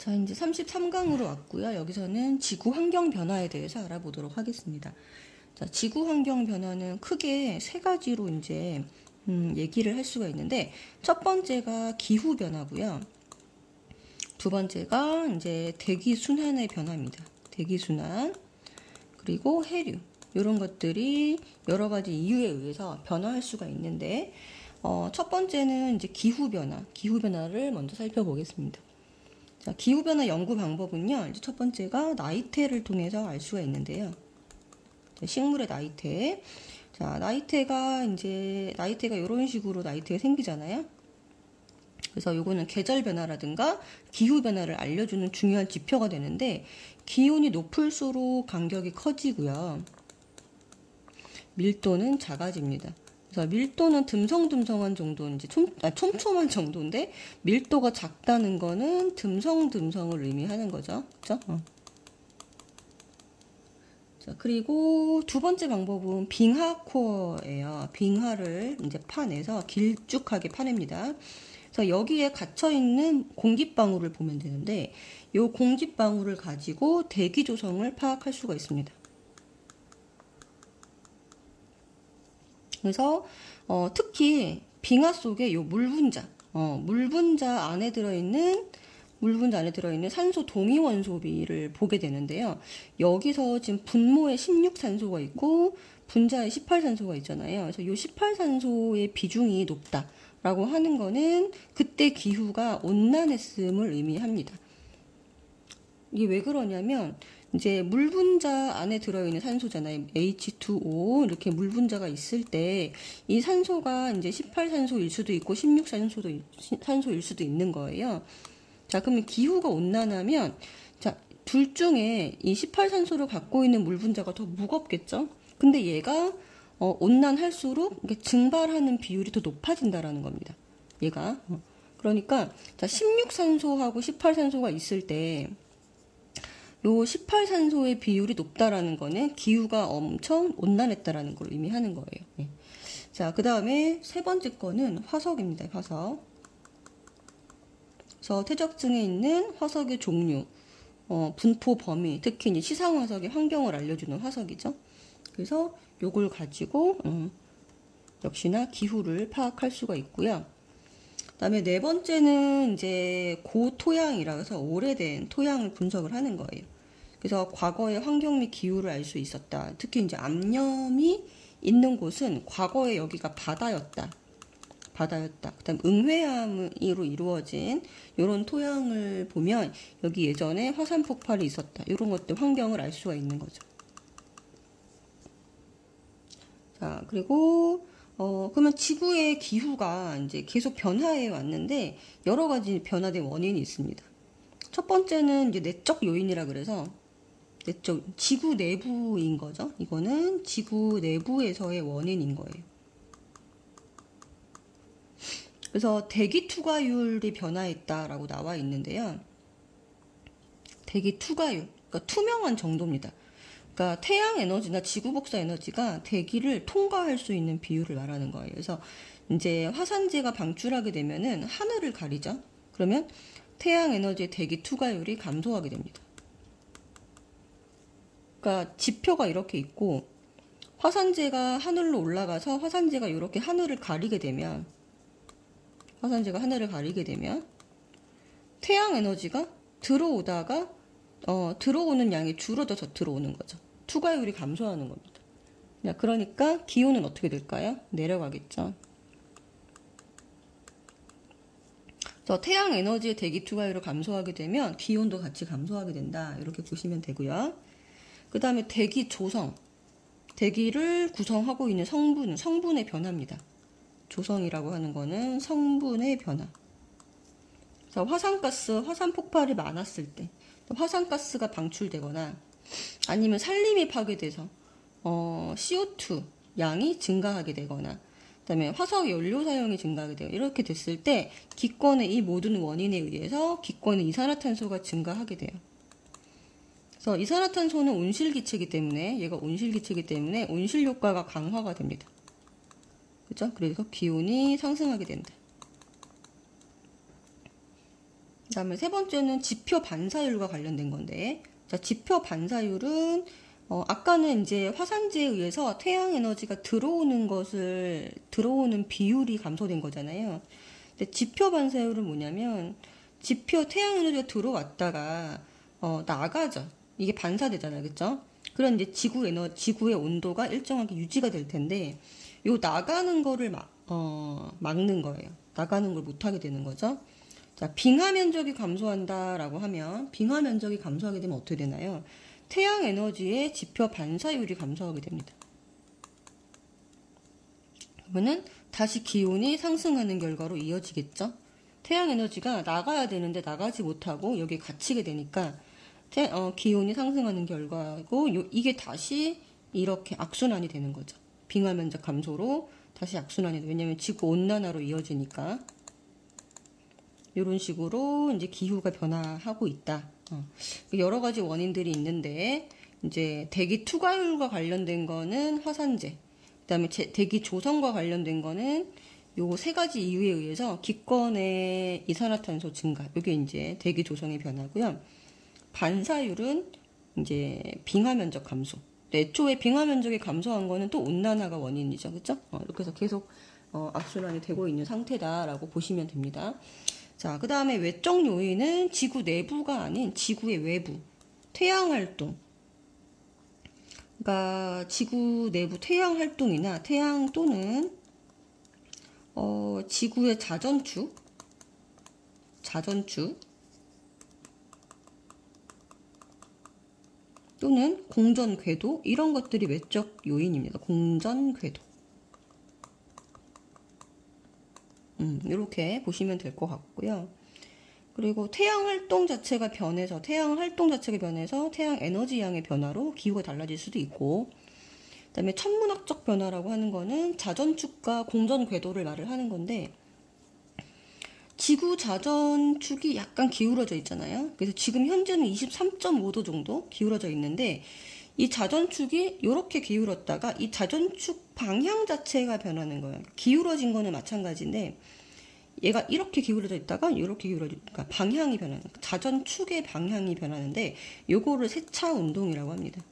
자, 이제 33강으로 왔고요. 여기서는 지구 환경 변화에 대해서 알아보도록 하겠습니다. 자, 지구 환경 변화는 크게 세 가지로 이제 얘기를 할 수가 있는데, 첫 번째가 기후 변화고요. 두 번째가 이제 대기 순환의 변화입니다. 대기 순환, 그리고 해류, 이런 것들이 여러 가지 이유에 의해서 변화할 수가 있는데, 첫 번째는 이제 기후 변화를 먼저 살펴보겠습니다. 자, 기후 변화 연구 방법은요, 이제 첫 번째가 나이테를 통해서 알 수가 있는데요. 자, 식물의 나이테. 자, 나이테가 이런 식으로 나이테가 생기잖아요. 그래서 요거는 계절 변화라든가 기후 변화를 알려주는 중요한 지표가 되는데, 기온이 높을수록 간격이 커지고요. 밀도는 작아집니다. 그래서 밀도는 듬성듬성한 정도, 이제 촘촘한 정도인데, 밀도가 작다는 거는 듬성듬성을 의미하는 거죠. 그죠? 자, 그리고 두 번째 방법은 빙하 코어예요. 빙하를 이제 파내서 길쭉하게 파냅니다. 그래서 여기에 갇혀있는 공기방울을 보면 되는데, 이 공기방울을 가지고 대기 조성을 파악할 수가 있습니다. 그래서 특히 빙하 속에 요 물분자 안에 들어있는 산소 동위 원소비를 보게 되는데요. 여기서 지금 분모에 16산소가 있고 분자에 18산소가 있잖아요. 그래서 이 18산소의 비중이 높다라고 하는 거는 그때 기후가 온난했음을 의미합니다. 이게 왜 그러냐면, 이제 물분자 안에 들어있는 산소잖아요. H2O 이렇게 물분자가 있을 때 이 산소가 이제 18산소일 수도 있고 16산소일 수도 있는 거예요. 자, 그러면 기후가 온난하면, 자, 둘 중에 이 18산소를 갖고 있는 물분자가 더 무겁겠죠? 근데 얘가 온난할수록 증발하는 비율이 더 높아진다라는 겁니다. 얘가. 그러니까 자, 16산소하고 18산소가 있을 때 요 18산소의 비율이 높다라는 거는 기후가 엄청 온난했다라는 걸 의미하는 거예요. 네. 자, 그 다음에 세 번째 거는 화석입니다. 화석. 그래서 퇴적층에 있는 화석의 종류, 분포 범위, 특히 이제 시상 화석의 환경을 알려주는 화석이죠. 그래서 요걸 가지고 역시나 기후를 파악할 수가 있고요. 그다음에 네 번째는 이제 고토양이라 해서 오래된 토양을 분석을 하는 거예요. 그래서 과거의 환경 및 기후를 알 수 있었다. 특히 이제 암염이 있는 곳은 과거에 여기가 바다였다. 그다음 응회암으로 이루어진 이런 토양을 보면 여기 예전에 화산 폭발이 있었다. 이런 것들 환경을 알 수가 있는 거죠. 자, 그리고 그러면 지구의 기후가 이제 계속 변화해 왔는데 여러 가지 변화된 원인이 있습니다. 첫 번째는 이제 내적 요인이라 그래서 지구 내부인 거죠. 이거는 지구 내부에서의 원인인 거예요. 그래서 대기 투과율이 변화했다라고 나와 있는데요. 대기 투과율, 그러니까 투명한 정도입니다. 그러니까 태양 에너지나 지구 복사 에너지가 대기를 통과할 수 있는 비율을 말하는 거예요. 그래서 이제 화산재가 방출하게 되면은 하늘을 가리죠. 그러면 태양 에너지의 대기 투과율이 감소하게 됩니다. 그러니까 지표가 이렇게 있고, 화산재가 하늘로 올라가서 화산재가 이렇게 하늘을 가리게 되면 태양 에너지가 들어오다가 들어오는 양이 줄어들어서 들어오는 거죠. 투과율이 감소하는 겁니다. 그러니까 기온은 어떻게 될까요? 내려가겠죠. 그래서 태양 에너지의 대기 투과율을 감소하게 되면 기온도 같이 감소하게 된다. 이렇게 보시면 되고요. 그 다음에 대기 조성. 대기를 구성하고 있는 성분의 변화입니다. 조성이라고 하는 거는 성분의 변화. 그래서 화산 폭발이 많았을 때, 화산가스가 방출되거나 아니면 산림이 파괴돼서 CO2 양이 증가하게 되거나, 그다음에 화석 연료 사용이 증가하게 되고, 이렇게 됐을 때 기권의 이 모든 원인에 의해서 기권의 이산화탄소가 증가하게 돼요. 그래서 이산화탄소는 온실기체이기 때문에 온실 효과가 강화가 됩니다. 그죠? 그래서 기온이 상승하게 된다. 그다음에 세 번째는 지표 반사율과 관련된 건데, 자, 지표 반사율은 아까는 이제 화산재에 의해서 태양 에너지가 들어오는 비율이 감소된 거잖아요. 근데 지표 반사율은 뭐냐면 태양 에너지가 들어왔다가 나가죠. 이게 반사되잖아요, 그렇죠? 그런 이제 지구의 온도가 일정하게 유지가 될 텐데, 요 나가는 거를 막는 거예요. 나가는 걸 못하게 되는 거죠. 자, 빙하 면적이 감소한다라고 하면, 빙하 면적이 감소하게 되면 어떻게 되나요? 태양 에너지의 지표 반사율이 감소하게 됩니다. 그러면은 다시 기온이 상승하는 결과로 이어지겠죠? 태양 에너지가 나가야 되는데 나가지 못하고 여기 갇히게 되니까 기온이 상승하는 결과고, 이게 다시 이렇게 악순환이 되는 거죠. 빙하 면적 감소로 다시 악순환이 돼요. 왜냐면 지구 온난화로 이어지니까. 이런 식으로 이제 기후가 변화하고 있다. 여러 가지 원인들이 있는데, 이제 대기 투과율과 관련된 거는 화산재, 그다음에 대기 조성과 관련된 거는 요 세 가지 이유에 의해서 기권의 이산화탄소 증가, 이게 이제 대기 조성의 변화고요. 반사율은 이제 빙하 면적 감소. 애초에 빙하 면적이 감소한 거는 또 온난화가 원인이죠, 그렇죠? 이렇게 해서 계속 악순환이 되고 있는 상태다라고 보시면 됩니다. 자, 그 다음에 외적 요인은 지구 내부가 아닌 지구의 외부, 태양 활동. 그러니까 지구 내부 태양 활동이나 태양 또는 지구의 자전축 또는 공전 궤도, 이런 것들이 외적 요인입니다. 공전 궤도. 이렇게 보시면 될 것 같고요. 그리고 태양 활동 자체가 변해서 태양 에너지 양의 변화로 기후가 달라질 수도 있고, 그다음에 천문학적 변화라고 하는 거는 자전축과 공전 궤도를 말을 하는 건데, 지구 자전축이 약간 기울어져 있잖아요. 그래서 지금 현재는 23.5도 정도 기울어져 있는데, 이 자전축이 이렇게 기울었다가 이 자전축 방향 자체가 변하는 거예요. 기울어진 거는 마찬가지인데, 얘가 이렇게 기울어져 있다가 이렇게 기울어지니까 방향이 변하는 거예요. 자전축의 방향이 변하는데, 요거를 세차 운동이라고 합니다.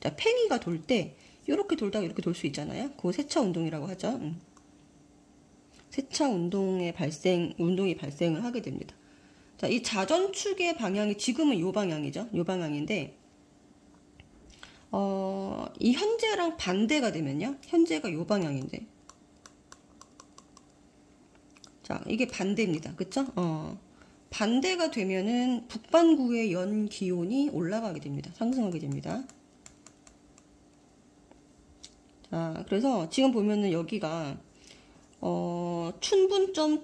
자, 팽이가 돌 때 이렇게 돌다가 이렇게 돌 수 있잖아요. 그거 세차 운동이라고 하죠. 세차 운동이 발생을 하게 됩니다. 자, 이 자전축의 방향이 지금은 요 방향이죠. 요 방향인데, 이 현재랑 반대가 되면요. 현재가 요 방향인데. 자, 이게 반대입니다. 그쵸? 반대가 되면은 북반구의 연 기온이 올라가게 됩니다. 상승하게 됩니다. 자, 그래서 지금 보면은 여기가 춘분점,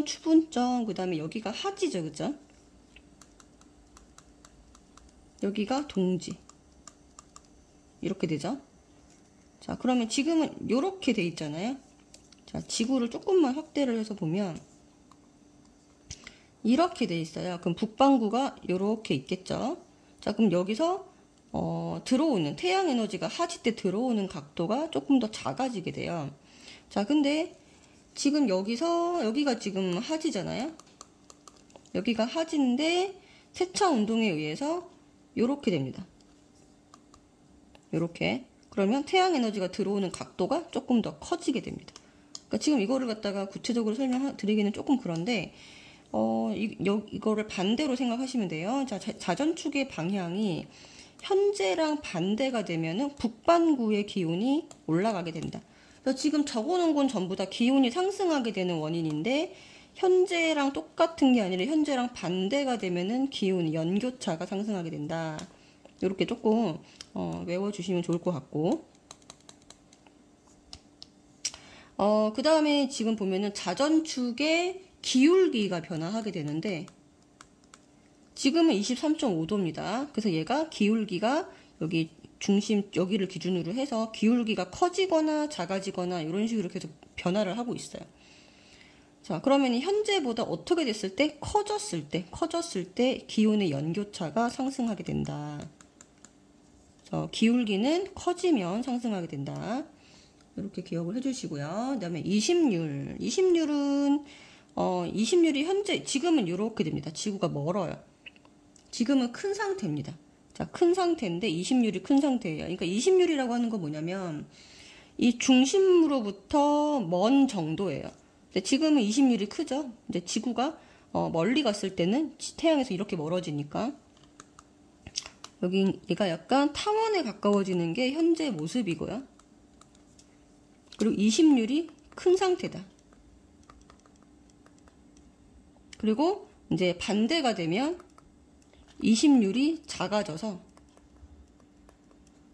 추분점, 그 다음에 여기가 하지죠, 그죠? 여기가 동지. 이렇게 되죠? 자, 그러면 지금은 이렇게 돼 있잖아요. 자, 지구를 조금만 확대를 해서 보면 이렇게 돼 있어요. 그럼 북반구가 이렇게 있겠죠? 자, 그럼 여기서 들어오는 태양 에너지가 하지 때 들어오는 각도가 조금 더 작아지게 돼요. 자, 근데 지금 여기가 지금 하지잖아요. 여기가 하지인데 세차 운동에 의해서 이렇게 됩니다. 이렇게. 그러면 태양 에너지가 들어오는 각도가 조금 더 커지게 됩니다. 그러니까 지금 이거를 갖다가 구체적으로 설명드리기는 조금 그런데, 이거를 반대로 생각하시면 돼요. 자, 자전축의 방향이 현재랑 반대가 되면은 북반구의 기온이 올라가게 된다. 그래서 지금 적어놓은 건 전부 다 기온이 상승하게 되는 원인인데, 현재랑 똑같은 게 아니라 현재랑 반대가 되면은 기온이 연교차가 상승하게 된다. 이렇게 조금 외워주시면 좋을 것 같고, 그 다음에 지금 보면은 자전축의 기울기가 변화하게 되는데, 지금은 23.5도입니다. 그래서 얘가 기울기가 여기를 기준으로 해서 기울기가 커지거나 작아지거나 이런 식으로 계속 변화를 하고 있어요. 자, 그러면 현재보다 어떻게 됐을 때? 커졌을 때 기온의 연교차가 상승하게 된다. 기울기는 커지면 상승하게 된다. 이렇게 기억을 해주시고요. 그 다음에 이심률은 20률이 현재 지금은 이렇게 됩니다. 지구가 멀어요. 지금은 큰 상태입니다. 자, 큰 상태인데 20률이 큰 상태예요. 그러니까 20률이라고 하는 건 뭐냐면 이 중심으로부터 먼 정도예요. 근데 지금은 20률이 크죠. 이제 지구가 멀리 갔을 때는 태양에서 이렇게 멀어지니까 여기 얘가 약간 타원에 가까워지는 게 현재 모습이고요. 그리고 20률이 큰 상태다. 그리고 이제 반대가 되면 20률이 작아져서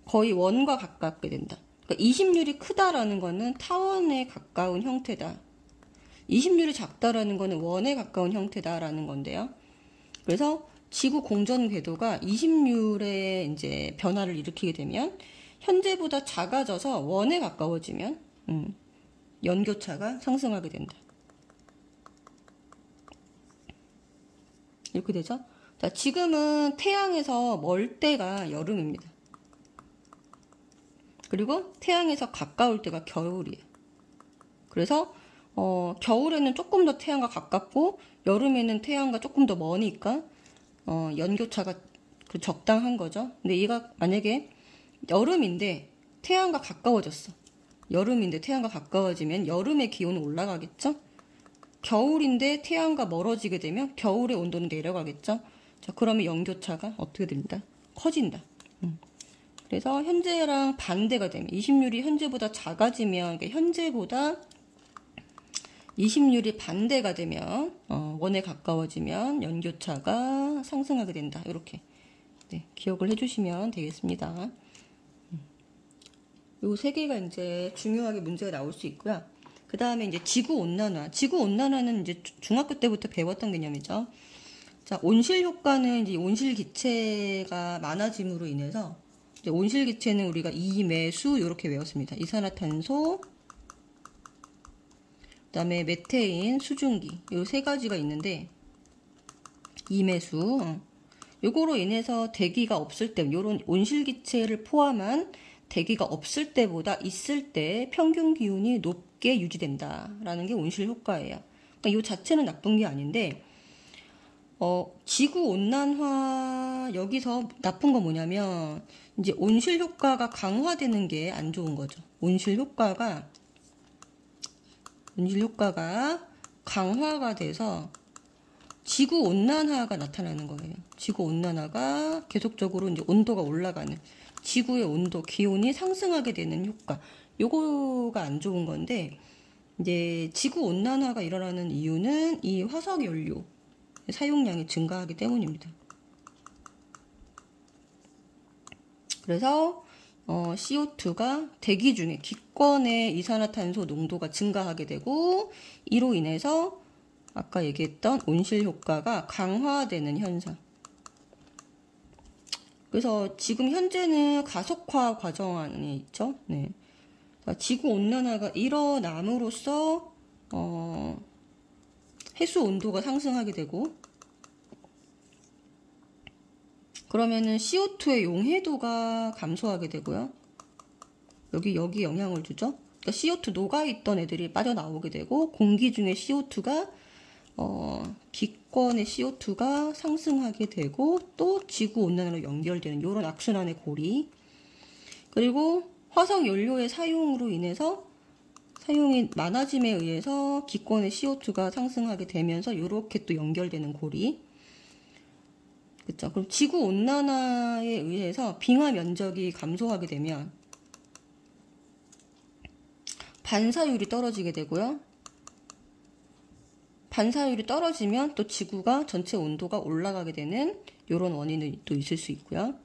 거의 원과 가깝게 된다. 그러니까 20률이 크다라는 거는 타원에 가까운 형태다. 20률이 작다라는 거는 원에 가까운 형태다라는 건데요. 그래서 지구 공전 궤도가 20률의 이제 변화를 일으키게 되면 현재보다 작아져서 원에 가까워지면 연교차가 상승하게 된다. 이렇게 되죠. 자, 지금은 태양에서 멀 때가 여름입니다. 그리고 태양에서 가까울 때가 겨울이에요. 그래서 겨울에는 조금 더 태양과 가깝고 여름에는 태양과 조금 더 머니까 연교차가 적당한 거죠. 근데 얘가 만약에 여름인데 태양과 가까워졌어. 여름인데 태양과 가까워지면 여름의 기온은 올라가겠죠. 겨울인데 태양과 멀어지게 되면 겨울의 온도는 내려가겠죠. 자, 그러면 연교차가 어떻게 됩니다? 커진다. 그래서 현재랑 반대가 되면 20률이 현재보다 작아지면 그러니까 현재보다 20률이 반대가 되면 원에 가까워지면 연교차가 상승하게 된다. 이렇게 기억을 해주시면 되겠습니다. 요 세 개가 이제 중요하게 문제가 나올 수 있고요. 그 다음에 이제 지구 온난화. 지구 온난화는 이제 중학교 때부터 배웠던 개념이죠. 자, 온실 효과는 이제 온실 기체가 많아짐으로 인해서 이제 온실 기체는 우리가 이매수 이렇게 외웠습니다. 이산화탄소, 그다음에 메테인, 수증기 요 세 가지가 있는데 이매수 요거로 인해서 대기가 없을 때 요런 온실 기체를 포함한 대기가 없을 때보다 있을 때 평균 기온이 높게 유지된다라는 게 온실 효과예요. 그러니까 요 자체는 나쁜 게 아닌데 지구 온난화 여기서 나쁜 건 뭐냐면 이제 온실 효과가 강화되는 게 안 좋은 거죠. 온실 효과가 강화가 돼서 지구 온난화가 나타나는 거예요. 지구 온난화가 계속적으로 이제 온도가 올라가는 지구의 온도, 기온이 상승하게 되는 효과. 요거가 안 좋은 건데 이제 지구 온난화가 일어나는 이유는 이 화석 연료 사용량이 증가하기 때문입니다. 그래서 CO2가 대기 중에 기권의 이산화탄소 농도가 증가하게 되고 이로 인해서 아까 얘기했던 온실 효과가 강화되는 현상. 그래서 지금 현재는 가속화 과정 안에 있죠. 네. 지구 온난화가 일어남으로써 해수 온도가 상승하게 되고 그러면은 CO2의 용해도가 감소하게 되고요. 여기 영향을 주죠. 그러니까 CO2 녹아있던 애들이 빠져나오게 되고 공기 중에 CO2가 기권의 CO2가 상승하게 되고 또 지구 온난화로 연결되는 이런 악순환의 고리. 그리고 화석 연료의 사용으로 인해서 사용이 많아짐에 의해서 기권의 CO2가 상승하게 되면서 이렇게 또 연결되는 고리. 그렇죠. 그럼 지구 온난화에 의해서 빙하 면적이 감소하게 되면 반사율이 떨어지게 되고요. 반사율이 떨어지면 또 지구가 전체 온도가 올라가게 되는 이런 원인이 또 있을 수 있고요.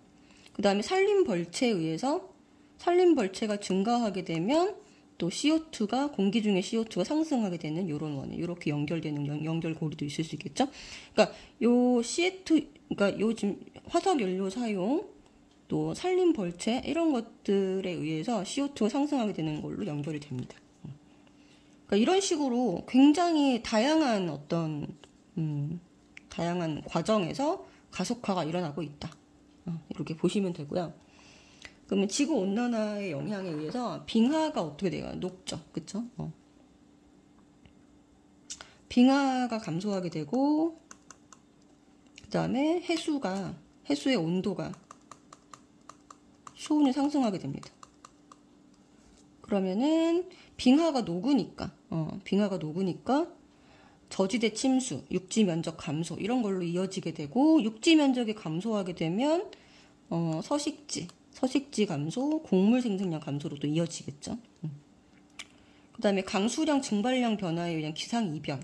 그 다음에 산림벌채에 의해서 산림벌채가 증가하게 되면 또 CO2가 공기 중에 CO2가 상승하게 되는 이런 원인, 이렇게 연결되는 연결고리도 있을 수 있겠죠. 그러니까 요 CO2, 그러니까 요 지금 화석 연료 사용, 또 산림벌채 이런 것들에 의해서 CO2가 상승하게 되는 걸로 연결이 됩니다. 그러니까 이런 식으로 굉장히 다양한 어떤 다양한 과정에서 가속화가 일어나고 있다. 이렇게 보시면 되고요. 그러면 지구 온난화의 영향에 의해서 빙하가 어떻게 돼요? 녹죠, 그렇죠? 빙하가 감소하게 되고, 그 다음에 해수의 온도가, 수온이 상승하게 됩니다. 그러면은 빙하가 녹으니까 저지대 침수, 육지 면적 감소 이런 걸로 이어지게 되고, 육지 면적이 감소하게 되면 서식지 감소, 곡물 생성량 감소로도 이어지겠죠. 그 다음에 강수량 증발량 변화에 의한 기상 이변,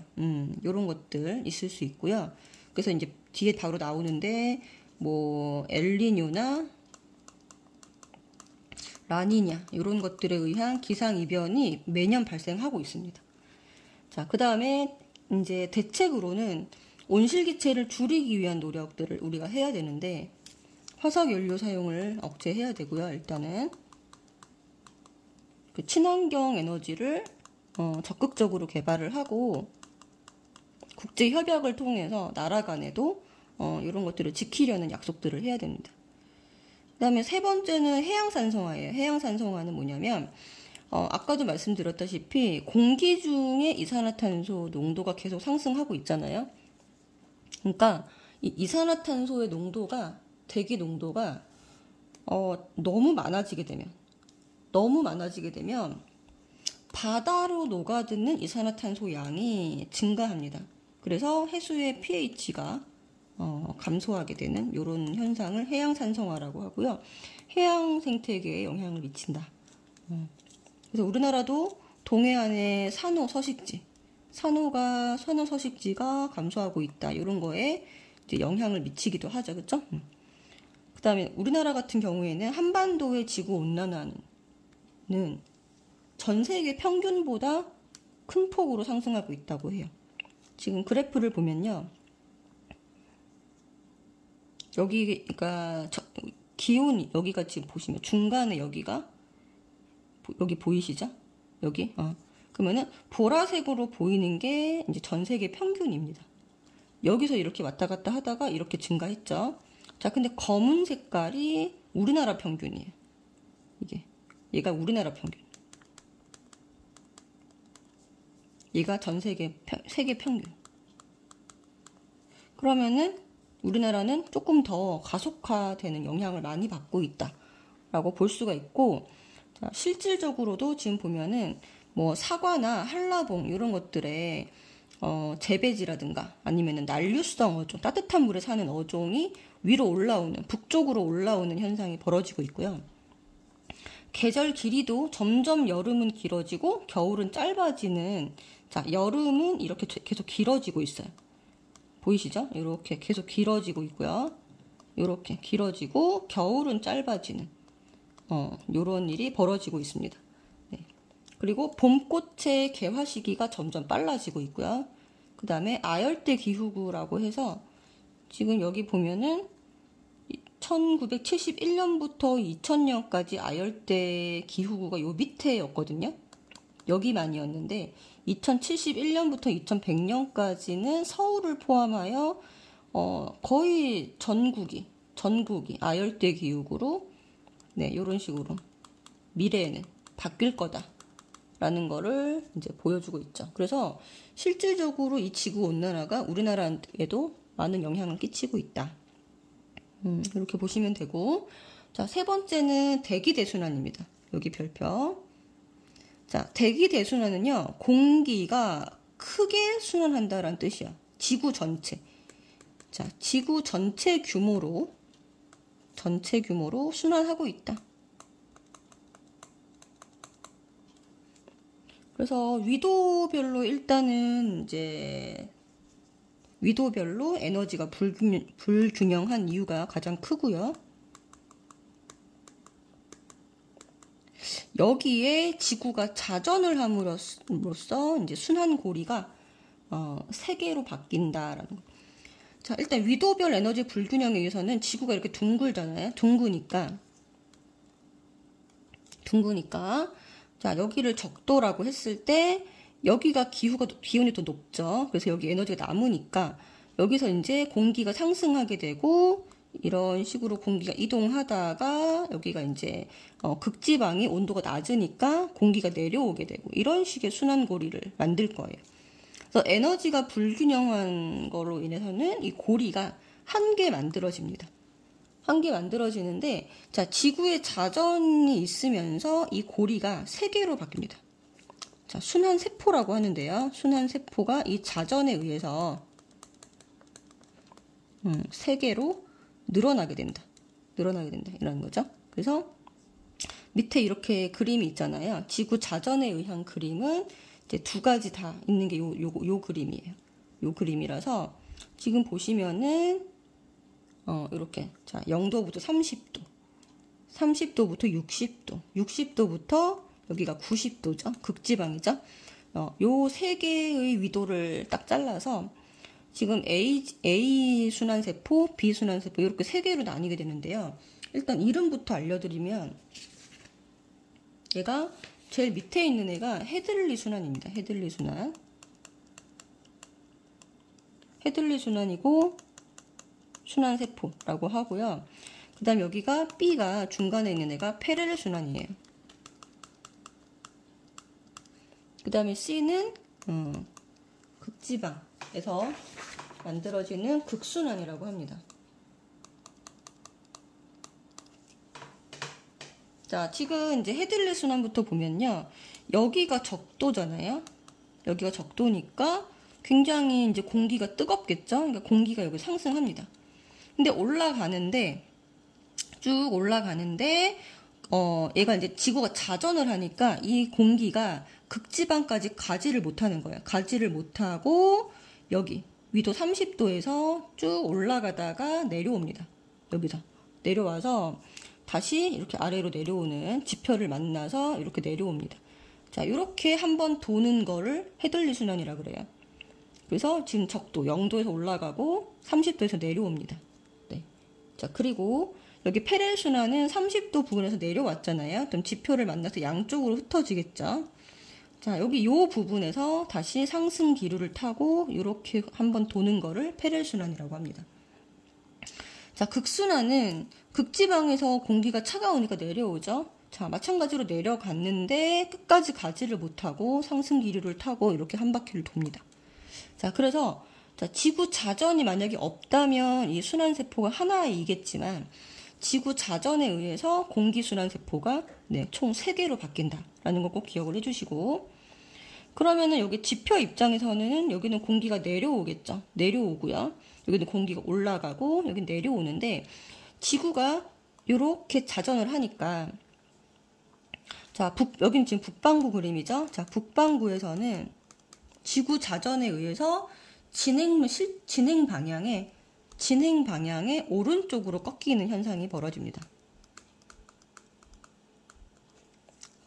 이런 것들 있을 수 있고요. 그래서 이제 뒤에 바로 나오는데 뭐 엘니뇨나 라니냐 이런 것들에 의한 기상 이변이 매년 발생하고 있습니다. 자, 그 다음에 이제 대책으로는 온실기체를 줄이기 위한 노력들을 우리가 해야 되는데, 화석 연료 사용을 억제해야 되고요. 일단은 그 친환경 에너지를 적극적으로 개발을 하고, 국제 협약을 통해서 나라 간에도 이런 것들을 지키려는 약속들을 해야 됩니다. 그 다음에 세 번째는 해양산성화예요. 해양산성화는 뭐냐면, 아까도 말씀드렸다시피 공기 중에 이산화탄소 농도가 계속 상승하고 있잖아요. 그러니까 이 이산화탄소의 농도가, 대기 농도가 너무 많아지게 되면 바다로 녹아드는 이산화탄소 양이 증가합니다. 그래서 해수의 pH가 감소하게 되는 이런 현상을 해양산성화라고 하고요. 해양 생태계에 영향을 미친다. 그래서 우리나라도 동해안의 산호 서식지가 감소하고 있다. 이런 거에 이제 영향을 미치기도 하죠. 그렇죠? 그 다음에 우리나라 같은 경우에는 한반도의 지구 온난화는 전 세계 평균보다 큰 폭으로 상승하고 있다고 해요. 지금 그래프를 보면요. 여기가 기온이, 여기가 지금 보시면 중간에 여기 보이시죠? 여기? 그러면은 보라색으로 보이는 게 이제 전 세계 평균입니다. 여기서 이렇게 왔다 갔다 하다가 이렇게 증가했죠. 자, 근데 검은 색깔이 우리나라 평균이에요. 얘가 우리나라 평균. 얘가 전 세계 평균. 그러면은 우리나라는 조금 더 가속화되는 영향을 많이 받고 있다라고 볼 수가 있고, 자, 실질적으로도 지금 보면은 뭐 사과나 한라봉 이런 것들에 재배지라든가 아니면은 난류성 어종, 따뜻한 물에 사는 어종이 위로 올라오는, 북쪽으로 올라오는 현상이 벌어지고 있고요. 계절 길이도 점점 여름은 길어지고 겨울은 짧아지는, 자, 여름은 이렇게 계속 길어지고 있어요. 보이시죠? 이렇게 계속 길어지고 있고요. 이렇게 길어지고 겨울은 짧아지는 이런 일이 벌어지고 있습니다. 네. 그리고 봄꽃의 개화 시기가 점점 빨라지고 있고요. 그 다음에 아열대 기후구라고 해서 지금 여기 보면은 1971년부터 2000년까지 아열대 기후구가 요 밑에였거든요. 여기만이었는데 2071년부터 2100년까지는 서울을 포함하여 거의 전국이 아열대 기후구로, 네, 이런 식으로 미래에는 바뀔 거다라는 거를 이제 보여주고 있죠. 그래서 실질적으로 이 지구 온난화가 우리나라에도 많은 영향을 끼치고 있다. 이렇게 보시면 되고, 자, 세 번째는 대기 대순환입니다. 여기 별표. 자, 대기 대순환은요, 공기가 크게 순환한다라는 뜻이야. 지구 전체. 자, 지구 전체 규모로 순환하고 있다. 그래서 위도별로 일단은 이제 위도별로 에너지가 불균형한 이유가 가장 크고요. 여기에 지구가 자전을 함으로써 이제 순환고리가 3개로 바뀐다라는 거. 자, 일단 위도별 에너지 불균형에 의해서는 지구가 이렇게 둥글잖아요. 둥그니까 자, 여기를 적도라고 했을 때 여기가 기온이 더 높죠. 그래서 여기 에너지가 남으니까 여기서 이제 공기가 상승하게 되고, 이런 식으로 공기가 이동하다가 여기가 이제 극지방이 온도가 낮으니까 공기가 내려오게 되고, 이런 식의 순환고리를 만들 거예요. 그래서 에너지가 불균형한 거로 인해서는 이 고리가 한 개 만들어집니다. 한 개 만들어지는데, 자, 지구에 자전이 있으면서 이 고리가 세 개로 바뀝니다. 자, 순환세포라고 하는데요. 순환세포가 이 자전에 의해서 세 개로 늘어나게 된다. 이라는 거죠. 그래서 밑에 이렇게 그림이 있잖아요. 지구 자전에 의한 그림은 이제 두 가지 다 있는 게 요 그림이에요. 요 그림이라서 지금 보시면은 이렇게 자 0도부터 30도, 30도부터 60도, 60도부터 여기가 90도죠. 극지방이죠. 요 세 개의 위도를 딱 잘라서 지금 A 순환세포, B 순환세포 이렇게 세 개로 나뉘게 되는데요. 일단 이름부터 알려드리면 얘가 제일 밑에 있는 애가 헤들리 순환입니다. 헤들리 순환. 헤들리 순환이고 순환세포라고 하고요. 그 다음 여기가 B가 중간에 있는 애가 페레르 순환이에요. 그 다음에 C는 극지방에서 만들어지는 극순환이라고 합니다. 자, 지금 이제 헤들리 순환부터 보면요. 여기가 적도잖아요. 여기가 적도니까 굉장히 이제 공기가 뜨겁겠죠. 그러니까 공기가 여기 상승합니다. 근데 쭉 올라가는데, 얘가 이제 지구가 자전을 하니까 이 공기가 극지방까지 가지를 못하는 거예요. 가지를 못하고 여기 위도 30도에서 쭉 올라가다가 내려옵니다. 여기서 내려와서 다시 이렇게 아래로 내려오는 지표를 만나서 이렇게 내려옵니다. 자, 이렇게 한번 도는 거를 헤들리 순환이라고 그래요. 그래서 지금 적도 0도에서 올라가고 30도에서 내려옵니다. 네. 자, 그리고 여기 페렐 순환은 30도 부근에서 내려왔잖아요. 그럼 지표를 만나서 양쪽으로 흩어지겠죠. 자, 여기 요 부분에서 다시 상승 기류를 타고 이렇게 한번 도는 거를 페렐 순환이라고 합니다. 자, 극순환은 극지방에서 공기가 차가우니까 내려오죠. 자, 마찬가지로 내려갔는데 끝까지 가지를 못하고 상승 기류를 타고 이렇게 한 바퀴를 돕니다. 자, 그래서 자, 지구 자전이 만약에 없다면 이 순환세포가 하나이겠지만 지구 자전에 의해서 공기순환세포가 총 3개로 바뀐다라는 거 꼭 기억을 해주시고, 그러면은 여기 지표 입장에서는 여기는 공기가 내려오겠죠. 내려오고요. 여기는 공기가 올라가고 여기 내려오는데 지구가 이렇게 자전을 하니까 자, 여기는 지금 북반구 그림이죠. 자, 북반구에서는 지구 자전에 의해서 진행 방향에 오른쪽으로 꺾이는 현상이 벌어집니다.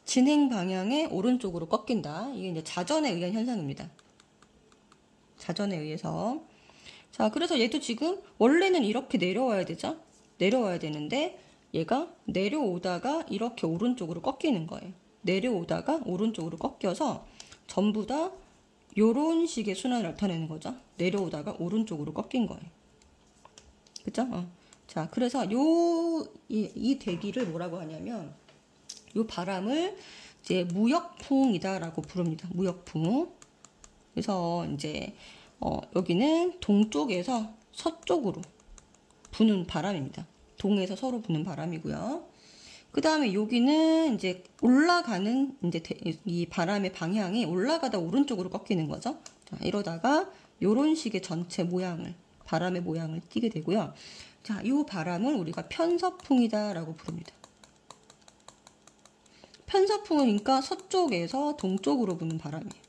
진행 방향에 오른쪽으로 꺾인다. 이게 이제 자전에 의한 현상입니다. 자전에 의해서. 자, 그래서 얘도 지금 원래는 이렇게 내려와야 되죠? 내려와야 되는데 얘가 내려오다가 이렇게 오른쪽으로 꺾이는 거예요. 내려오다가 오른쪽으로 꺾여서 전부 다 요런 식의 순환을 나타내는 거죠. 내려오다가 오른쪽으로 꺾인 거예요. 그죠? 자, 그래서 이 대기를 뭐라고 하냐면, 요 바람을 이제 무역풍이다라고 부릅니다. 무역풍. 그래서 이제, 여기는 동쪽에서 서쪽으로 부는 바람입니다. 동에서 서로 부는 바람이고요. 그 다음에 여기는 이제 올라가는, 이제 이 바람의 방향이 올라가다 오른쪽으로 꺾이는 거죠. 자, 이러다가 요런 식의 전체 모양을, 바람의 모양을 띠게 되고요. 자, 이 바람을 우리가 편서풍이다라고 부릅니다. 편서풍은 그러니까 서쪽에서 동쪽으로 부는 바람이에요.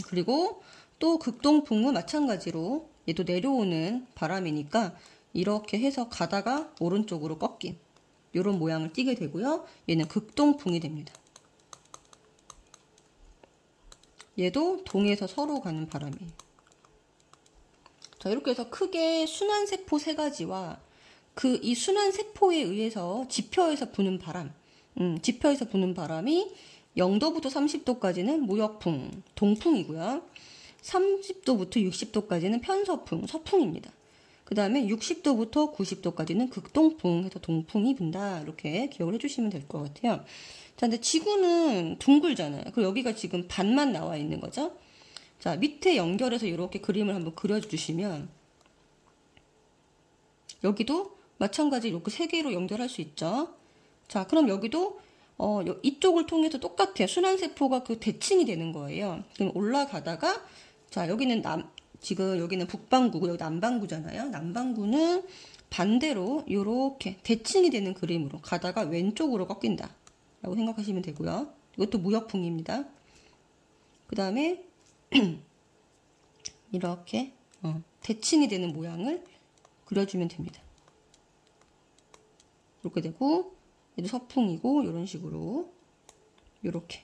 그리고 또 극동풍은 마찬가지로 얘도 내려오는 바람이니까 이렇게 해서 가다가 오른쪽으로 꺾인 이런 모양을 띠게 되고요. 얘는 극동풍이 됩니다. 얘도 동에서 서로 가는 바람이에요. 자, 이렇게 해서 크게 순환세포 3가지와 이 순환세포에 의해서 지표에서 부는 바람, 지표에서 부는 바람이 0도부터 30도까지는 무역풍, 동풍이고요. 30도부터 60도까지는 편서풍, 서풍입니다. 그 다음에 60도부터 90도까지는 극동풍 해서 동풍이 분다. 이렇게 기억을 해주시면 될 것 같아요. 자, 근데 지구는 둥글잖아요. 그리고 여기가 지금 반만 나와 있는 거죠. 자, 밑에 연결해서 이렇게 그림을 한번 그려주시면 여기도 마찬가지 이렇게 세 개로 연결할 수 있죠. 자, 그럼 여기도 이쪽을 통해서 똑같아요. 순환세포가 그 대칭이 되는 거예요. 그럼 올라가다가 자, 여기는 지금 여기는 북반구고 여기 남반구잖아요. 남반구는 반대로 이렇게 대칭이 되는 그림으로 가다가 왼쪽으로 꺾인다 라고 생각하시면 되고요. 이것도 무역풍입니다. 그 다음에 이렇게 대칭이 되는 모양을 그려주면 됩니다. 이렇게 되고 얘도 서풍이고 이런 식으로 이렇게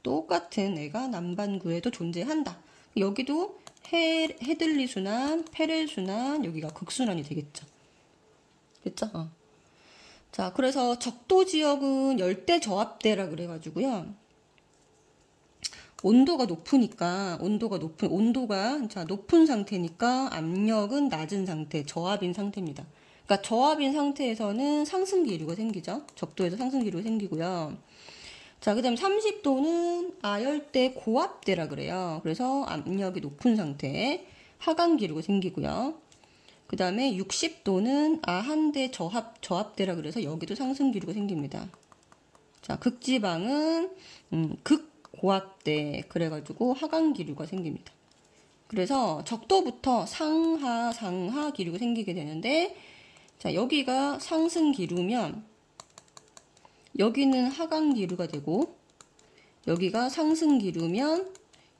똑같은 애가 남반구에도 존재한다. 여기도 헤들리 순환, 페렐 순환, 여기가 극순환이 되겠죠. 됐죠? 자, 그래서 적도 지역은 열대 저압대라 그래가지고요. 온도가 높으니까 온도가 자, 높은 상태니까 압력은 낮은 상태, 저압인 상태입니다. 그러니까 저압인 상태에서는 상승 기류가 생기죠. 적도에서 상승 기류가 생기고요. 자, 그 다음에 30도는 아열대 고압대라 그래요. 그래서 압력이 높은 상태에 하강 기류가 생기고요. 그 다음에 60도는 아한대 저압대라 그래서 여기도 상승 기류가 생깁니다. 자, 극지방은 극고압대 그래가지고 하강 기류가 생깁니다. 그래서 적도부터 상하 기류가 생기게 되는데 자, 여기가 상승 기류면 여기는 하강 기류가 되고 여기가 상승 기류면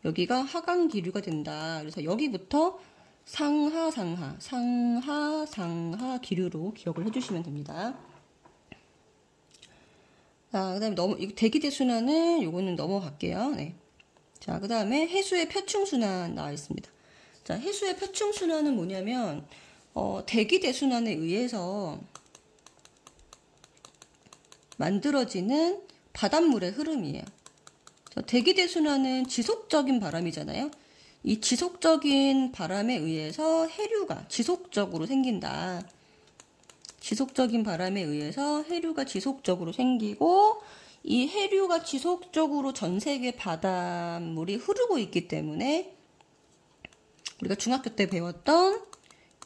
여기가 하강 기류가 된다. 그래서 여기부터 상하 기류로 기억을 해주시면 됩니다. 자, 그 다음에 대기대 순환은 요거는 넘어갈게요. 네. 자, 그 다음에 해수의 표층 순환 나와 있습니다. 자, 해수의 표층 순환은 뭐냐면 대기대 순환에 의해서 만들어지는 바닷물의 흐름이에요. 대기대 순환은 지속적인 바람이잖아요. 이 지속적인 바람에 의해서 해류가 지속적으로 생긴다. 지속적인 바람에 의해서 해류가 지속적으로 생기고 이 해류가 지속적으로 전 세계 바닷물이 흐르고 있기 때문에 우리가 중학교 때 배웠던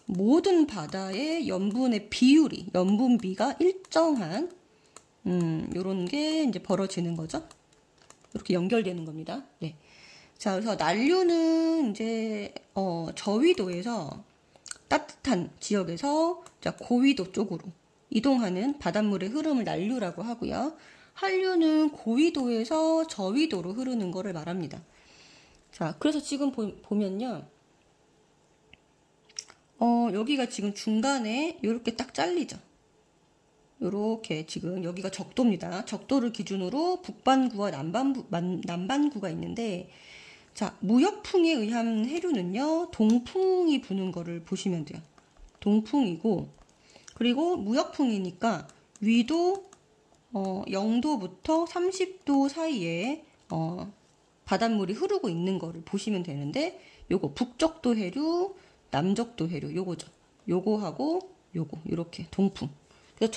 모든 바다의 염분의 비율이 염분비가 일정한 요런 게 이제 벌어지는 거죠. 이렇게 연결되는 겁니다. 네. 자, 그래서 난류는 이제 저위도에서 따뜻한 지역에서 자, 고위도 쪽으로 이동하는 바닷물의 흐름을 난류라고 하고요. 한류는 고위도에서 저위도로 흐르는 거를 말합니다. 자, 그래서 지금 보면요. 여기가 지금 중간에 이렇게 딱 잘리죠. 요렇게 지금 여기가 적도입니다. 적도를 기준으로 북반구와 남반구가 있는데 자, 무역풍에 의한 해류는요. 동풍이 부는 거를 보시면 돼요. 동풍이고 그리고 무역풍이니까 위도 0도부터 30도 사이에 바닷물이 흐르고 있는 거를 보시면 되는데 요거 북적도 해류, 남적도 해류 요거죠. 요거하고 요거 이렇게 동풍. 그래서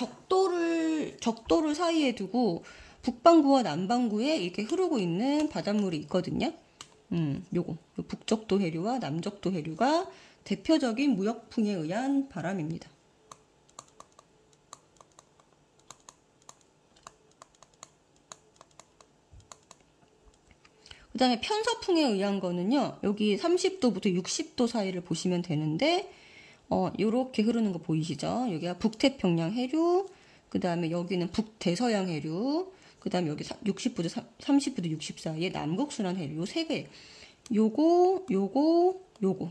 적도를 사이에 두고 북반구와 남반구에 이렇게 흐르고 있는 바닷물이 있거든요. 요거 북적도 해류와 남적도 해류가 대표적인 무역풍에 의한 바람입니다. 그 다음에 편서풍에 의한 거는요. 여기 30도부터 60도 사이를 보시면 되는데 요렇게 흐르는 거 보이시죠? 여기가 북태평양 해류, 그 다음에 여기는 북대서양 해류, 그 다음에 여기 60부터 30부터 60 사이에 남극순환 해류, 요 세 개. 요거,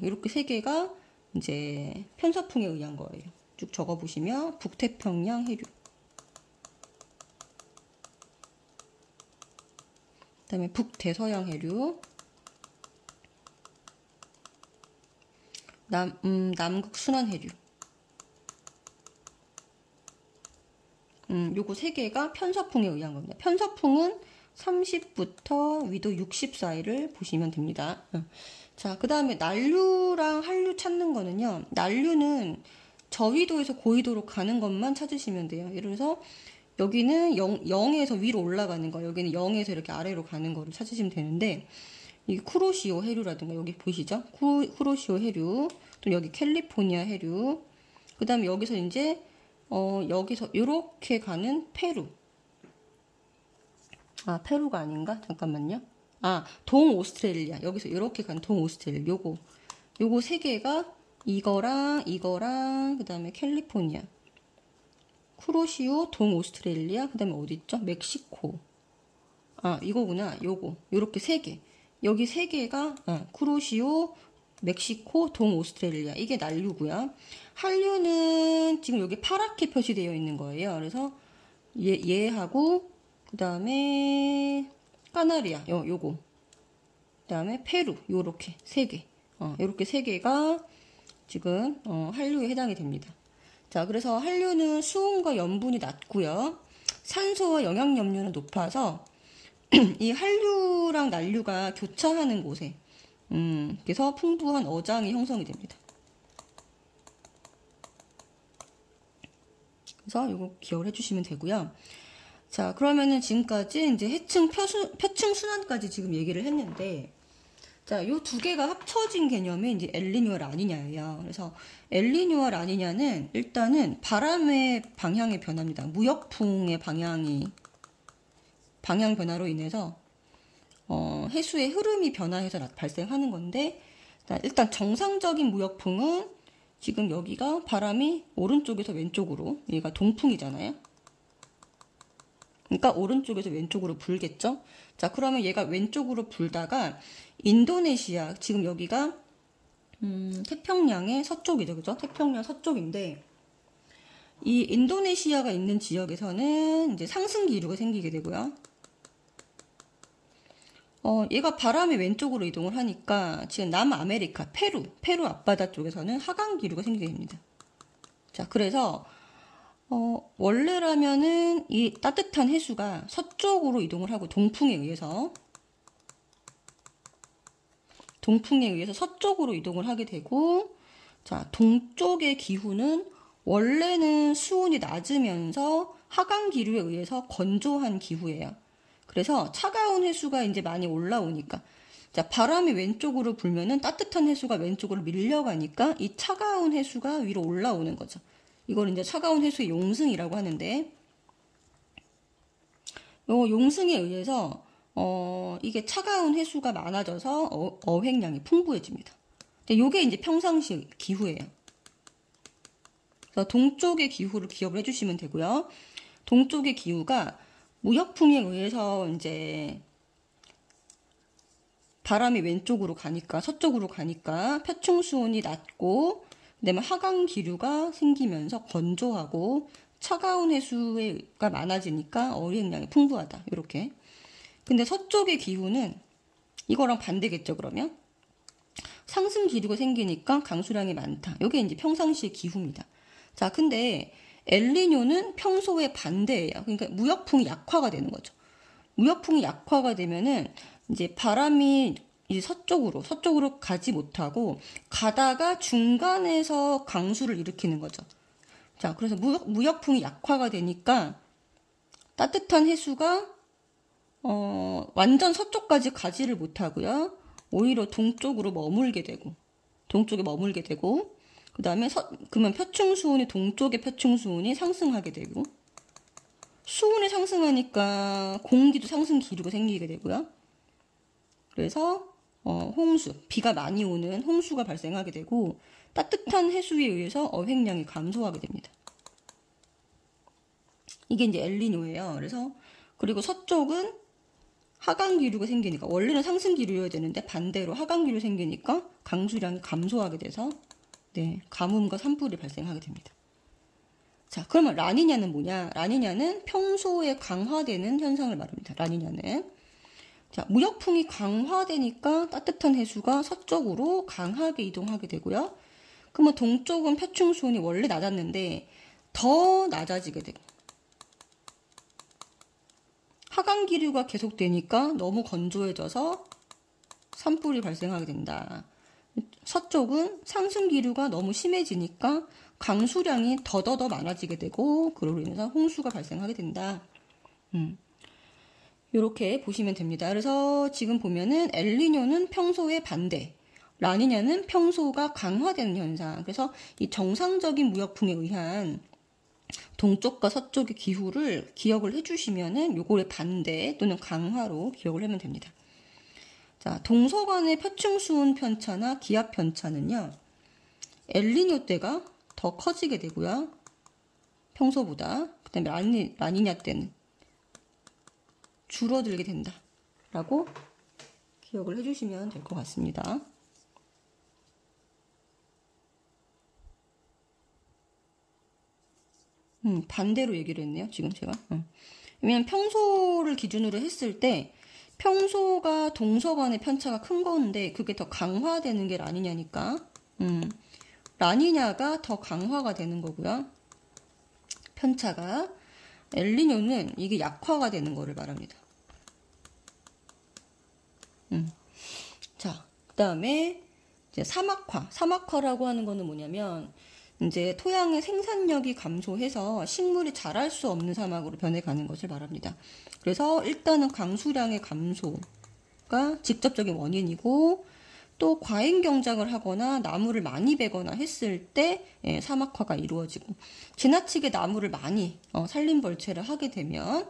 이렇게 세 개가 이제 편서풍에 의한 거예요. 쭉 적어보시면 북태평양 해류. 그 다음에 북대서양 해류. 남극순환 해류. 요거 세 개가 편서풍에 의한 겁니다. 편서풍은 30부터 위도 60 사이를 보시면 됩니다. 자, 그 다음에 난류랑 한류 찾는 거는요. 난류는 저위도에서 고위도로 가는 것만 찾으시면 돼요. 예를 들어서 여기는 0에서 위로 올라가는 거, 여기는 0에서 이렇게 아래로 가는 거를 찾으시면 되는데 이 쿠로시오 해류라든가 여기 보이시죠? 쿠로시오 해류, 또 여기 캘리포니아 해류, 그 다음에 여기서 이제 여기서 이렇게 가는 페루. 아, 페루가 아닌가? 잠깐만요. 아, 동오스트레일리아. 여기서 이렇게 가는 동오스트레일리아. 요거 세 개가 이거랑 그 다음에 캘리포니아, 쿠로시오, 동오스트레일리아, 그 다음에 어디 있죠? 멕시코. 아, 이거구나. 요렇게 세 개. 여기 세 개가 쿠로시오, 멕시코, 동오스트레일리아. 이게 난류고요. 한류는 지금 여기 파랗게 표시되어 있는 거예요. 그래서 얘하고 그 다음에 까나리아, 요거. 그 다음에 페루, 요렇게 세 개. 요렇게 세 개가 지금 한류에 해당이 됩니다. 자, 그래서 한류는 수온과 염분이 낮고요. 산소와 영양염료는 높아서 이 한류랑 난류가 교차하는 곳에 그래서 풍부한 어장이 형성이 됩니다. 그래서 이거 기억을 해주시면 되고요. 자, 그러면은 지금까지 이제 해층 표층 순환까지 지금 얘기를 했는데, 자, 요 두 개가 합쳐진 개념이 이제 엘니뇨와 라니냐예요. 그래서 엘니뇨와 라니냐는 일단은 바람의 방향의 변화입니다. 무역풍의 방향 변화로 인해서 해수의 흐름이 변화해서 발생하는 건데, 일단 정상적인 무역풍은 지금 여기가 바람이 오른쪽에서 왼쪽으로, 얘가 동풍이잖아요. 그러니까 오른쪽에서 왼쪽으로 불겠죠. 자, 그러면 얘가 왼쪽으로 불다가 인도네시아, 지금 여기가 태평양의 서쪽이죠, 그죠? 태평양 서쪽인데 이 인도네시아가 있는 지역에서는 이제 상승 기류가 생기게 되고요. 얘가 바람이 왼쪽으로 이동을 하니까 지금 남아메리카, 페루 앞바다 쪽에서는 하강 기류가 생기게 됩니다. 자, 그래서 원래라면은 이 따뜻한 해수가 서쪽으로 이동을 하고 동풍에 의해서 서쪽으로 이동을 하게 되고, 자, 동쪽의 기후는 원래는 수온이 낮으면서 하강 기류에 의해서 건조한 기후예요. 그래서 차가운 해수가 이제 많이 올라오니까, 자, 바람이 왼쪽으로 불면은 따뜻한 해수가 왼쪽으로 밀려가니까 이 차가운 해수가 위로 올라오는 거죠. 이걸 이제 차가운 해수의 용승이라고 하는데, 요 용승에 의해서 이게 차가운 해수가 많아져서 어획량이 풍부해집니다. 근데 요게 이제 평상시 기후예요. 그래서 동쪽의 기후를 기억을 해주시면 되고요. 동쪽의 기후가 무역풍에 의해서 이제 바람이 왼쪽으로 가니까, 서쪽으로 가니까 표층 수온이 낮고, 그다음에 하강 기류가 생기면서 건조하고 차가운 해수가 많아지니까 어획량이 풍부하다. 이렇게. 근데 서쪽의 기후는 이거랑 반대겠죠, 그러면? 상승 기류가 생기니까 강수량이 많다. 이게 이제 평상시의 기후입니다. 자, 근데 엘니뇨는 평소의 반대예요. 그러니까 무역풍이 약화가 되는 거죠. 무역풍이 약화가 되면은 이제 바람이 이제 서쪽으로 가지 못하고 가다가 중간에서 강수를 일으키는 거죠. 자, 그래서 무역풍이 약화가 되니까 따뜻한 해수가 완전 서쪽까지 가지를 못하고요. 오히려 동쪽에 머물게 되고, 그 다음에 그러면 동쪽의 표층 수온이 상승하게 되고, 수온이 상승하니까 공기도 상승 기류가 생기게 되고요. 그래서 홍수, 비가 많이 오는 홍수가 발생하게 되고, 따뜻한 해수에 의해서 어획량이 감소하게 됩니다. 이게 이제 엘니뇨예요. 그리고 서쪽은 하강 기류가 생기니까, 원래는 상승 기류여야 되는데 반대로 하강 기류 생기니까 강수량이 감소하게 돼서 가뭄과 산불이 발생하게 됩니다. 자, 그러면 라니냐는 뭐냐? 라니냐는 평소에 강화되는 현상을 말합니다. 라니냐는. 자, 무역풍이 강화되니까 따뜻한 해수가 서쪽으로 강하게 이동하게 되고요. 그러면 동쪽은 표층 수온이 원래 낮았는데 더 낮아지게 되고, 하강 기류가 계속되니까 너무 건조해져서 산불이 발생하게 된다. 서쪽은 상승 기류가 너무 심해지니까 강수량이 더더더 많아지게 되고, 그로 인해서 홍수가 발생하게 된다. 이렇게 보시면 됩니다. 그래서 지금 보면은 엘니뇨는 평소의 반대, 라니냐는 평소가 강화되는 현상. 그래서 이 정상적인 무역풍에 의한 동쪽과 서쪽의 기후를 기억을 해주시면은 요거의 반대 또는 강화로 기억을 하면 됩니다. 자, 동서간의 표층수온 편차나 기압 편차는요, 엘니뇨 때가 더 커지게 되고요. 평소보다. 그 다음에 라니냐 때는 줄어들게 된다. 라고 기억을 해주시면 될 것 같습니다. 반대로 얘기를 했네요. 지금 제가. 왜냐면 평소를 기준으로 했을 때 평소가 동서간의 편차가 큰 건데 그게 더 강화되는 게 라니냐니까 라니냐가 더 강화가 되는 거고요. 편차가. 엘니뇨는 이게 약화가 되는 거를 말합니다. 자, 그 다음에 이제 사막화라고 하는 거는 뭐냐면 이제 토양의 생산력이 감소해서 식물이 자랄 수 없는 사막으로 변해가는 것을 말합니다. 그래서 일단은 강수량의 감소가 직접적인 원인이고, 또 과잉 경작을 하거나 나무를 많이 베거나 했을 때 사막화가 이루어지고, 지나치게 나무를 많이 산림벌채를 하게 되면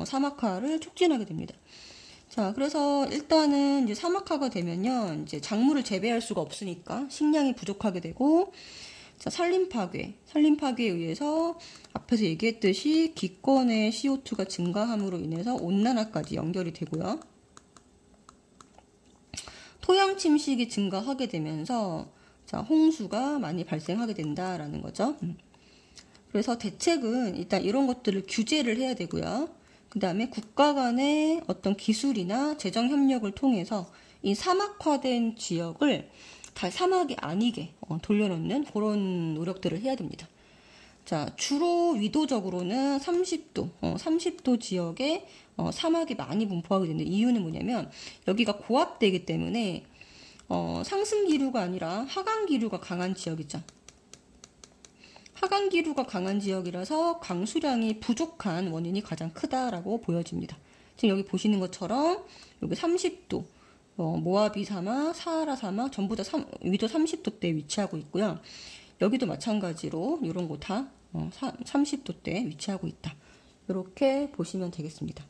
사막화를 촉진하게 됩니다. 자, 그래서 일단은 이제 사막화가 되면요, 이제 작물을 재배할 수가 없으니까 식량이 부족하게 되고, 자, 산림파괴에 의해서 앞에서 얘기했듯이 기권의 CO2가 증가함으로 인해서 온난화까지 연결이 되고요. 토양 침식이 증가하게 되면서 자, 홍수가 많이 발생하게 된다라는 거죠. 그래서 대책은 일단 이런 것들을 규제를 해야 되고요. 그 다음에 국가 간의 어떤 기술이나 재정 협력을 통해서 이 사막화된 지역을 다 사막이 아니게 돌려놓는 그런 노력들을 해야 됩니다. 자, 주로 위도적으로는 30도 지역에 사막이 많이 분포하게 되는 이유는 뭐냐면 여기가 고압되기 때문에 상승 기류가 아니라 하강 기류가 강한 지역이죠. 하강 기류가 강한 지역이라서 강수량이 부족한 원인이 가장 크다라고 보여집니다. 지금 여기 보시는 것처럼 여기 30도 모하비 사막, 사하라 사막 전부 다 위도 30도대에 위치하고 있고요. 여기도 마찬가지로 이런 곳 다 30도대에 위치하고 있다. 이렇게 보시면 되겠습니다.